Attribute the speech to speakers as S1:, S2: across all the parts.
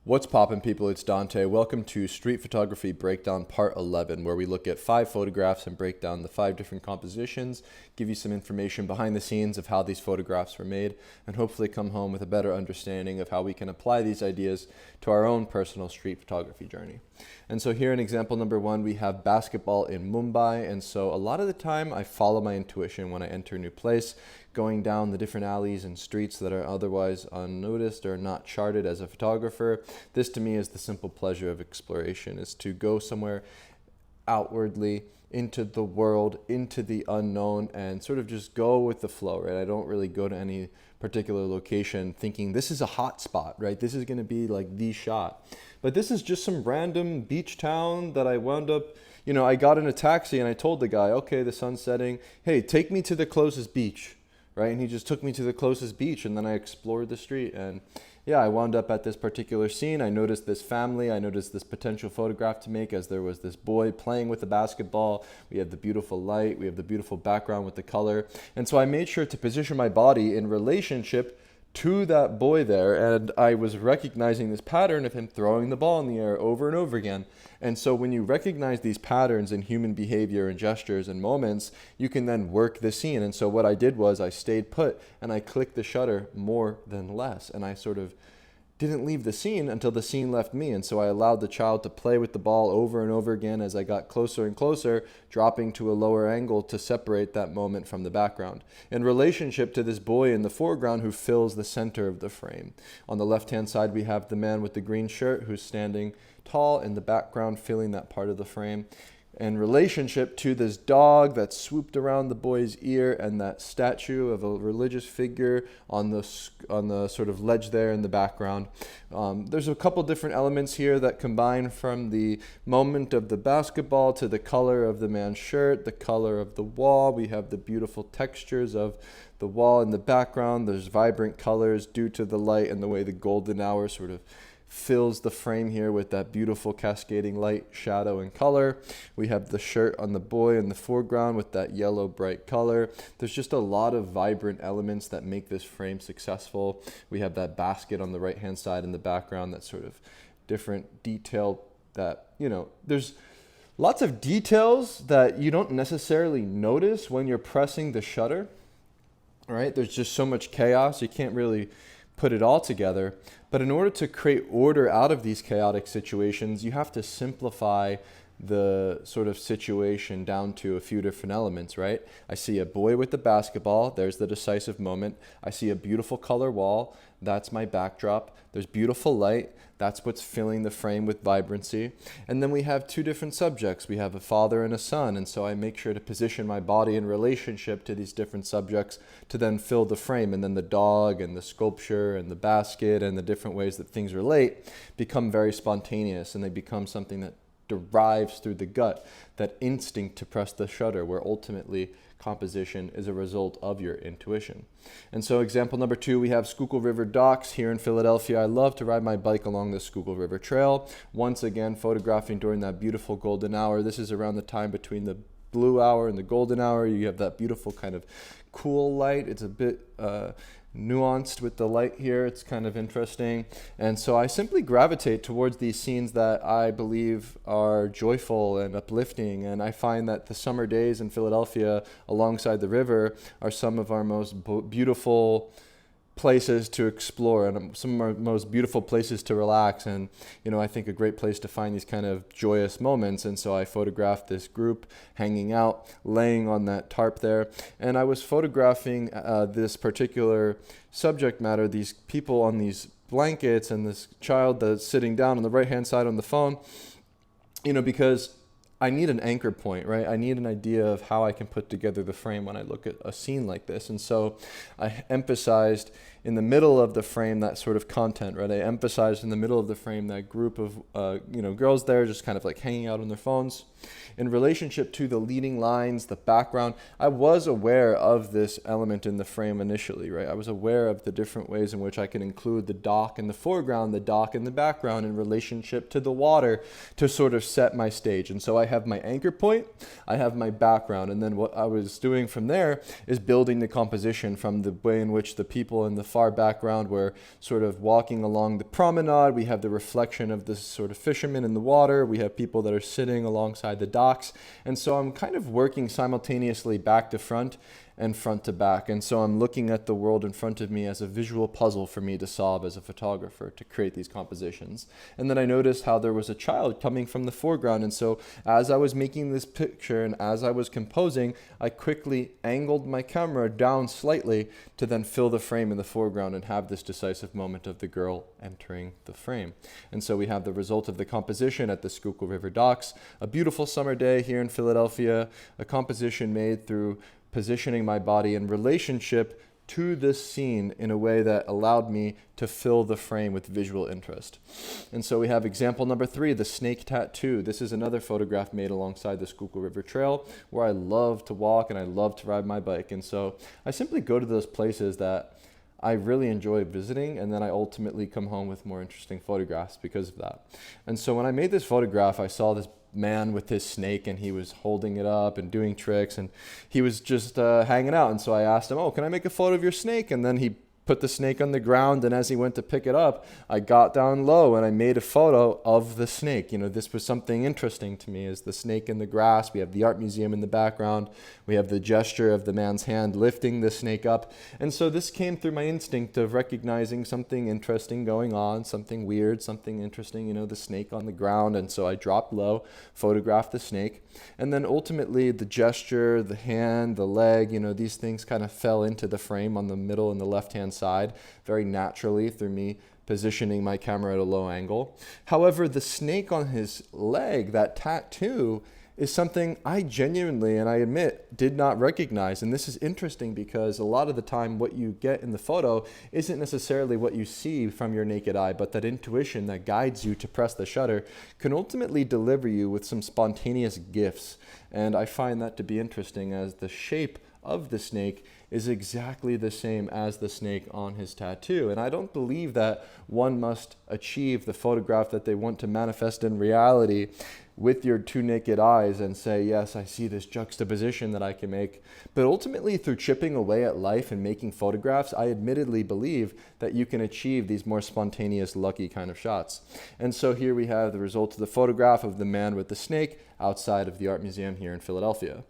S1: What's poppin', people? It's Dante. Welcome to Street Photography Breakdown Part 11, where we look at 5 photographs and break down the 5 different compositions, give you some information behind the scenes of how these photographs were made, and hopefully come home with a better understanding of how we can apply these ideas to our own personal street photography journey. And so here in example number 1, we have basketball in Mumbai. And so a lot of the time I follow my intuition when I enter a new place, going down the different alleys and streets that are otherwise unnoticed or not charted as a photographer. This to me is the simple pleasure of exploration, is to go somewhere outwardly into the world, into the unknown, and sort of just go with the flow, right? I don't really go to any particular location thinking this is a hot spot, right? This is going to be like the shot. But this is just some random beach town that I wound up, I got in a taxi and I told the guy, okay, the sun's setting. Hey, take me to the closest beach, right? And he just took me to the closest beach, and then I explored the street. And yeah, I wound up at this particular scene. I noticed this family. I noticed this potential photograph to make, as there was this boy playing with the basketball. We have the beautiful light. We have the beautiful background with the color. And so I made sure to position my body in relationship to that boy there, and I was recognizing this pattern of him throwing the ball in the air over and over again. And so when you recognize these patterns in human behavior and gestures and moments, you can then work the scene. And so what I did was I stayed put and I clicked the shutter more than less, and I sort of didn't leave the scene until the scene left me. And so I allowed the child to play with the ball over and over again as I got closer and closer, dropping to a lower angle to separate that moment from the background, in relationship to this boy in the foreground who fills the center of the frame. On the left-hand side, we have the man with the green shirt who's standing tall in the background, filling that part of the frame, in relationship to this dog that swooped around the boy's ear, and that statue of a religious figure on the sort of ledge there in the background. There's a couple different elements here that combine, from the moment of the basketball to the color of the man's shirt, the color of the wall. We have the beautiful textures of the wall in the background. There's vibrant colors due to the light and the way the golden hour sort of fills the frame here with that beautiful cascading light, shadow, and color. We have the shirt on the boy in the foreground with that yellow bright color. There's just a lot of vibrant elements that make this frame successful. We have that basket on the right hand side in the background, that sort of different detail that, there's lots of details that you don't necessarily notice when you're pressing the shutter, right? There's just so much chaos, you can't really put it all together. But in order to create order out of these chaotic situations, you have to simplify the sort of situation down to a few different elements, right? I see a boy with the basketball. There's the decisive moment. I see a beautiful color wall. That's my backdrop. There's beautiful light. That's what's filling the frame with vibrancy. And then we have 2 different subjects. We have a father and a son. And so I make sure to position my body in relationship to these different subjects to then fill the frame. And then the dog and the sculpture and the basket and the different ways that things relate become very spontaneous, and they become something that derives through the gut, that instinct to press the shutter, where ultimately composition is a result of your intuition. And so example number 2, we have Schuylkill River docks here in Philadelphia. I love to ride my bike along the Schuylkill River Trail, once again photographing during that beautiful golden hour. This is around the time between the blue hour and the golden hour. You have that beautiful kind of cool light. It's a bit nuanced with the light here. It's kind of interesting. And so I simply gravitate towards these scenes that I believe are joyful and uplifting. And I find that the summer days in Philadelphia alongside the river are some of our most beautiful places to explore, and some of our most beautiful places to relax. And I think a great place to find these kind of joyous moments. And so I photographed this group hanging out, laying on that tarp there, and I was photographing this particular subject matter, these people on these blankets and this child that's sitting down on the right hand side on the phone, because I need an anchor point, right? I need an idea of how I can put together the frame when I look at a scene like this. And so I emphasized in the middle of the frame that sort of content, right? I emphasized in the middle of the frame that group of girls there just kind of like hanging out on their phones. In relationship to the leading lines, the background, I was aware of this element in the frame initially, right? I was aware of the different ways in which I can include the dock in the foreground, the dock in the background, in relationship to the water, to sort of set my stage. And so I have my anchor point, I have my background, and then what I was doing from there is building the composition from the way in which the people in the far background, we're sort of walking along the promenade. We have the reflection of the sort of fishermen in the water. We have people that are sitting alongside the docks. And so I'm kind of working simultaneously back to front and front to back. And so I'm looking at the world in front of me as a visual puzzle for me to solve as a photographer to create these compositions. And then I noticed how there was a child coming from the foreground. And so as I was making this picture and as I was composing, I quickly angled my camera down slightly to then fill the frame in the foreground and have this decisive moment of the girl entering the frame. And so we have the result of the composition at the Schuylkill River docks, a beautiful summer day here in Philadelphia, a composition made through positioning my body in relationship to this scene in a way that allowed me to fill the frame with visual interest. And so we have example number 3, the snake tattoo. This is another photograph made alongside the Schuylkill River Trail where I love to walk and I love to ride my bike. And so I simply go to those places that I really enjoy visiting, and then I ultimately come home with more interesting photographs because of that. And so when I made this photograph, I saw this man with his snake and he was holding it up and doing tricks and he was just hanging out. And so I asked him, "Oh, can I make a photo of your snake?" And then he put the snake on the ground, and as he went to pick it up, I got down low and I made a photo of the snake. You know, this was something interesting to me, is the snake in the grass. We have the art museum in the background. We have the gesture of the man's hand lifting the snake up. And so this came through my instinct of recognizing something interesting going on, something weird, something interesting, you know, the snake on the ground. And so I dropped low, photographed the snake. And then ultimately the gesture, the hand, the leg, you know, these things kind of fell into the frame on the middle and the left-hand side very naturally through me positioning my camera at a low angle. However, the snake on his leg, that tattoo, is something I genuinely, and I admit, did not recognize. And this is interesting because a lot of the time what you get in the photo isn't necessarily what you see from your naked eye, but that intuition that guides you to press the shutter can ultimately deliver you with some spontaneous gifts. And I find that to be interesting, as the shape of the snake is exactly the same as the snake on his tattoo. And I don't believe that one must achieve the photograph that they want to manifest in reality with your two naked eyes and say, yes, I see this juxtaposition that I can make. But ultimately, through chipping away at life and making photographs, I admittedly believe that you can achieve these more spontaneous, lucky kind of shots. And so here we have the result of the photograph of the man with the snake outside of the art museum here in Philadelphia.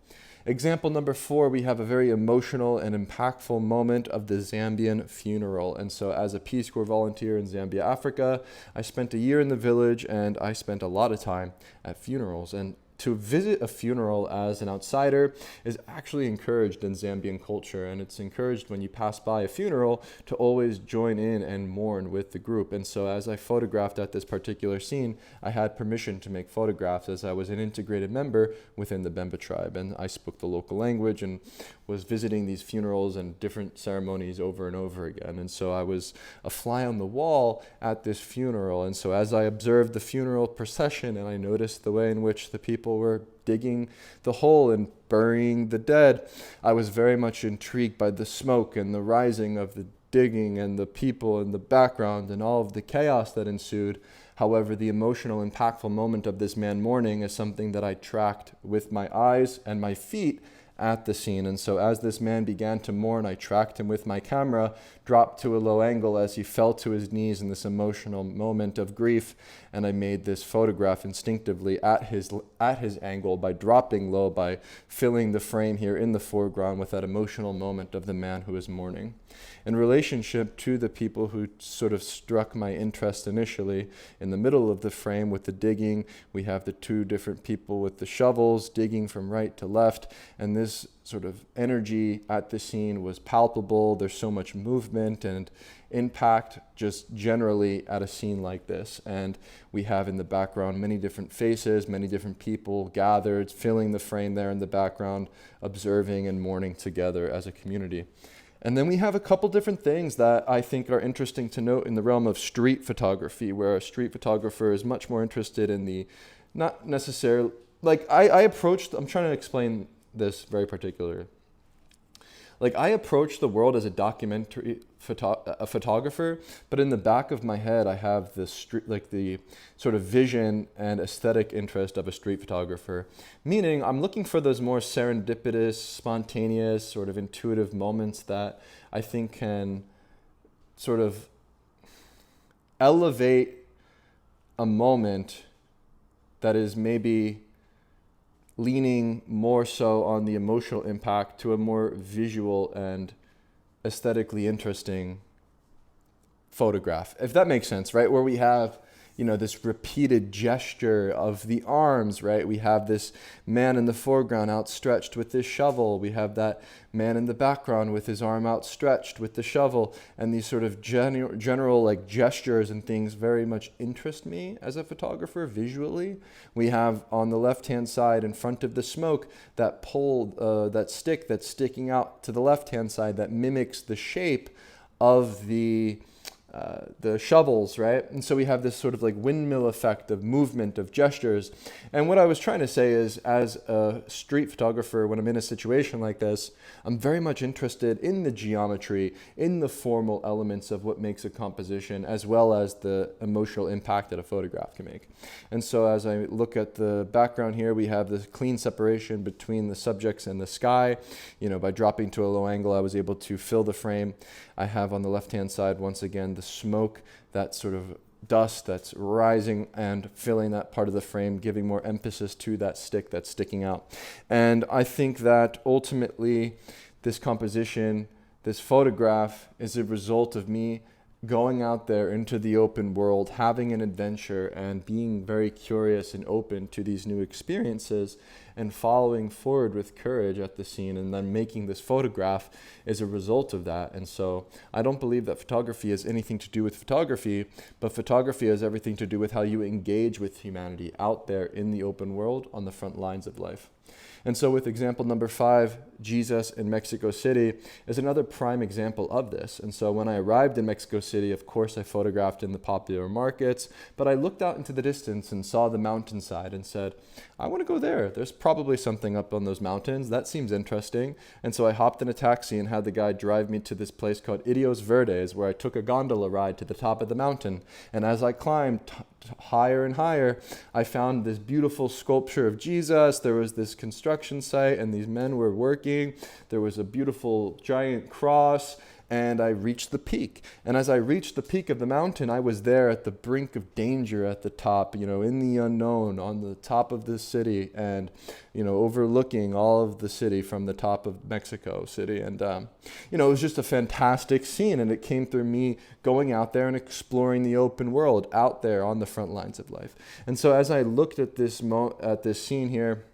S1: Example number 4, we have a very emotional and impactful moment of the Zambian funeral. And so as a Peace Corps volunteer in Zambia, Africa, I spent a year in the village and I spent a lot of time at funerals. And to visit a funeral as an outsider is actually encouraged in Zambian culture, and it's encouraged when you pass by a funeral to always join in and mourn with the group. And so as I photographed at this particular scene, I had permission to make photographs as I was an integrated member within the Bemba tribe, and I spoke the local language and was visiting these funerals and different ceremonies over and over again. And so I was a fly on the wall at this funeral. And so as I observed the funeral procession and I noticed the way in which the people were digging the hole and burying the dead, I was very much intrigued by the smoke and the rising of the digging and the people in the background and all of the chaos that ensued. However, the emotional, impactful moment of this man mourning is something that I tracked with my eyes and my feet at the scene. And so as this man began to mourn, I tracked him with my camera, dropped to a low angle as he fell to his knees in this emotional moment of grief, and I made this photograph instinctively at his angle by dropping low, by filling the frame here in the foreground with that emotional moment of the man who is mourning. In relationship to the people who sort of struck my interest initially, in the middle of the frame with the digging, we have the two different people with the shovels digging from right to left, and this sort of energy at the scene was palpable. There's so much movement and impact just generally at a scene like this. And we have in the background many different faces, many different people gathered, filling the frame there in the background, observing and mourning together as a community. And then we have a couple different things that I think are interesting to note in the realm of street photography, where a street photographer is much more interested in the, not necessarily, like I'm trying to explain this very particularly. Like, I approach the world as a documentary photographer, but in the back of my head, I have the street, like the sort of vision and aesthetic interest of a street photographer. Meaning, I'm looking for those more serendipitous, spontaneous, sort of intuitive moments that I think can sort of elevate a moment that is maybe leaning more so on the emotional impact to a more visual and aesthetically interesting photograph, if that makes sense, right? Where we have, this repeated gesture of the arms, right? We have this man in the foreground outstretched with this shovel. We have that man in the background with his arm outstretched with the shovel. And these sort of general like gestures and things very much interest me as a photographer visually. We have on the left-hand side in front of the smoke that pole, that stick that's sticking out to the left-hand side that mimics the shape of the shovels, right? And so we have this sort of like windmill effect of movement, of gestures. And what I was trying to say is, as a street photographer, when I'm in a situation like this, I'm very much interested in the geometry, in the formal elements of what makes a composition, as well as the emotional impact that a photograph can make. And so as I look at the background here, we have this clean separation between the subjects and the sky. By dropping to a low angle, I was able to fill the frame. I have on the left-hand side, once again, the smoke, that sort of dust that's rising and filling that part of the frame, giving more emphasis to that stick that's sticking out. And I think that ultimately this composition, this photograph, is a result of me going out there into the open world, having an adventure, and being very curious and open to these new experiences, and following forward with courage at the scene, and then making this photograph is a result of that. And so I don't believe that photography has anything to do with photography, but photography has everything to do with how you engage with humanity out there in the open world on the front lines of life. And so with example number 5, Jesus in Mexico City is another prime example of this. And so when I arrived in Mexico City, of course, I photographed in the popular markets, but I looked out into the distance and saw the mountainside and said, I want to go there. There's probably something up on those mountains. That seems interesting. And so I hopped in a taxi and had the guy drive me to this place called Indios Verdes, where I took a gondola ride to the top of the mountain. And as I climbed higher and higher, I found this beautiful sculpture of Jesus. There was this construction site and these men were working. There was a beautiful giant cross, and I reached the peak. And as I reached the peak of the mountain, I was there at the brink of danger at the top, in the unknown, on the top of the city, and, overlooking all of the city from the top of Mexico City. And, it was just a fantastic scene, and it came through me going out there and exploring the open world out there on the front lines of life. And so as I looked at this scene here,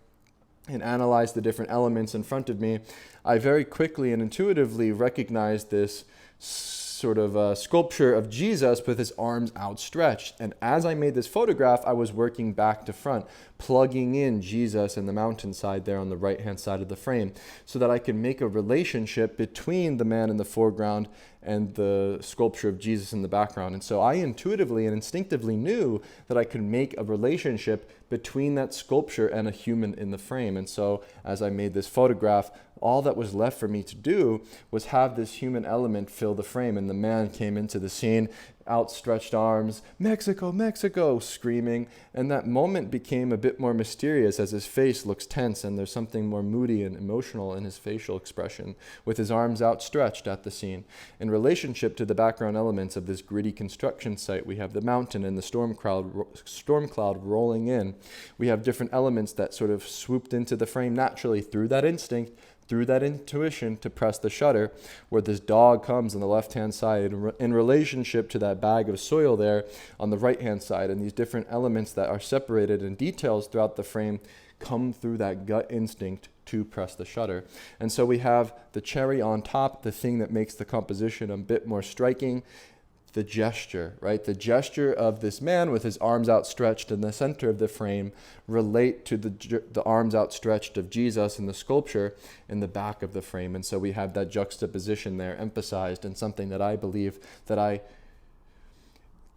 S1: and analyzed the different elements in front of me, I very quickly and intuitively recognized this sort of sculpture of Jesus with his arms outstretched. And as I made this photograph, I was working back to front, plugging in Jesus and the mountainside there on the right-hand side of the frame, so that I could make a relationship between the man in the foreground and the sculpture of Jesus in the background. And so I intuitively and instinctively knew that I could make a relationship between that sculpture and a human in the frame. And so as I made this photograph, all that was left for me to do was have this human element fill the frame. And the man came into the scene, outstretched arms, Mexico, Mexico, screaming. And that moment became a bit more mysterious as his face looks tense, and there's something more moody and emotional in his facial expression, with his arms outstretched at the scene. In relationship to the background elements of this gritty construction site, we have the mountain and the storm cloud rolling in. We have different elements that sort of swooped into the frame naturally through that instinct, through that intuition to press the shutter, where this dog comes on the left-hand side in relationship to that bag of soil there on the right-hand side. And these different elements that are separated in details throughout the frame come through that gut instinct to press the shutter. And so we have the cherry on top, the thing that makes the composition a bit more striking, the gesture, right? The gesture of this man with his arms outstretched in the center of the frame relate to the arms outstretched of Jesus in the sculpture in the back of the frame. And so we have that juxtaposition there emphasized, and something that I believe that I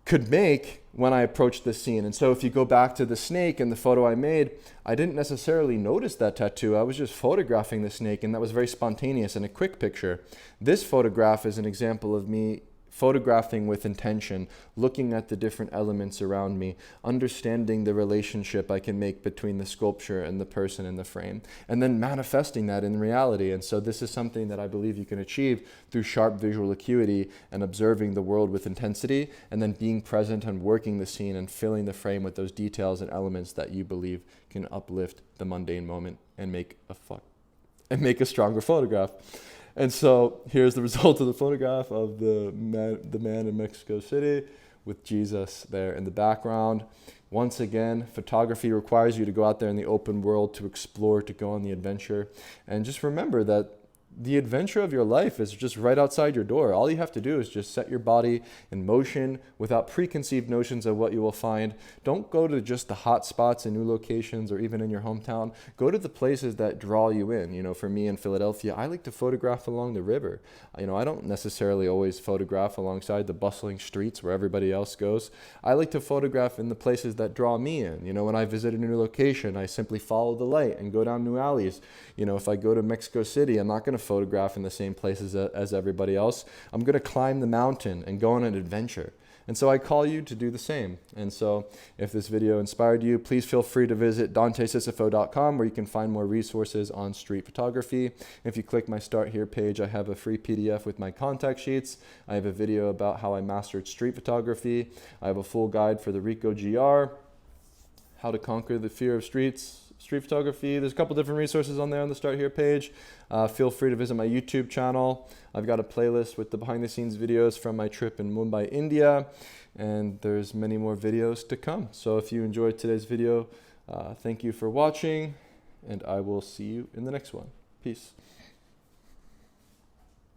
S1: could make when I approached this scene. And so if you go back to the snake and the photo I made, I didn't necessarily notice that tattoo. I was just photographing the snake, and that was very spontaneous and a quick picture. This photograph is an example of me photographing with intention, looking at the different elements around me, understanding the relationship I can make between the sculpture and the person in the frame, and then manifesting that in reality. And so this is something that I believe you can achieve through sharp visual acuity and observing the world with intensity, and then being present and working the scene and filling the frame with those details and elements that you believe can uplift the mundane moment and make a stronger photograph. And so here's the result of the photograph of the man in Mexico City with Jesus there in the background. Once again, photography requires you to go out there in the open world, to explore, to go on the adventure. And just remember that the adventure of your life is just right outside your door. All you have to do is just set your body in motion without preconceived notions of what you will find. Don't go to just the hot spots in new locations or even in your hometown. Go to the places that draw you in. You know, for me in Philadelphia, I like to photograph along the river. You know, I don't necessarily always photograph alongside the bustling streets where everybody else goes. I like to photograph in the places that draw me in. You know, when I visit a new location, I simply follow the light and go down new alleys. You know, if I go to Mexico City, I'm not going to photograph in the same places as everybody else. I'm going to climb the mountain and go on an adventure. And so I call you to do the same. And so if this video inspired you, please feel free to visit dantesisofo.com, where you can find more resources on street photography. If you click my Start Here page, I have a free PDF with my contact sheets. I have a video about how I mastered street photography. I have a full guide for the Ricoh GR, how to conquer the fear of street photography. There's a couple different resources on there on the Start Here page. Feel free to visit my YouTube channel. I've got a playlist with the behind the scenes videos from my trip in Mumbai, India, and there's many more videos to come. So if you enjoyed today's video, thank you for watching, and I will see you in the next one. Peace.